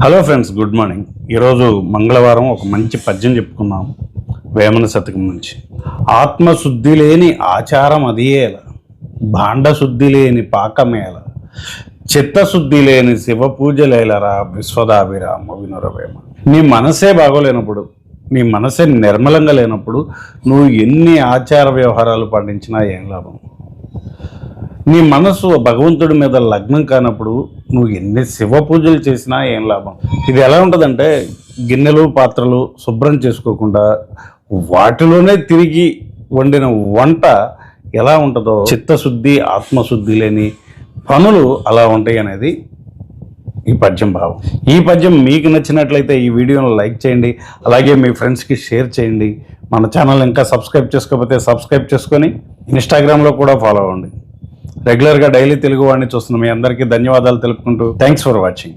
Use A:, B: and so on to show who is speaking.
A: Hello friends, good morning. ఈరోజు మంగళవారం ఒక మంచి పద్యం చెప్పుకున్నాం వేమన శతకం నుంచి. ఆత్మశుద్ధి లేని ఆచారం అదియేల, భాండశుద్ధి లేని పాకమేల, చిత్తశుద్ధి లేని శివ పూజలేలరా విశ్వదాభిరామ వినురవేమ. నీ మనసే బాగోలేనప్పుడు, నీ మనసే నిర్మలంగా లేనప్పుడు నువ్వు ఎన్ని ఆచార వ్యవహారాలు పాటించినా ఏం లాభం? నీ మనసు భగవంతుడి మీద లగ్నం కానప్పుడు నువ్వు ఎన్ని శివ పూజలు చేసినా ఏం లాభం? ఇది ఎలా ఉంటుందంటే, గిన్నెలు పాత్రలు శుభ్రం చేసుకోకుండా వాటిలోనే తిరిగి వండిన వంట ఎలా ఉంటుందో, చిత్తశుద్ధి ఆత్మశుద్ధి లేని పనులు అలా ఉంటాయి అనేది ఈ పద్యం భావం. ఈ పద్యం మీకు నచ్చినట్లయితే ఈ వీడియోను లైక్ చేయండి, అలాగే మీ ఫ్రెండ్స్కి షేర్ చేయండి. మన ఛానల్ ఇంకా సబ్స్క్రైబ్ చేసుకోకపోతే సబ్స్క్రైబ్ చేసుకొని ఇన్స్టాగ్రామ్లో కూడా ఫాలో అవ్వండి. రెగ్యులర్గా డైలీ తెలుగు వాడిని చూస్తున్న మీ అందరికీ ధన్యవాదాలు తెలుపుకుంటూ థ్యాంక్స్ ఫర్ వాచింగ్.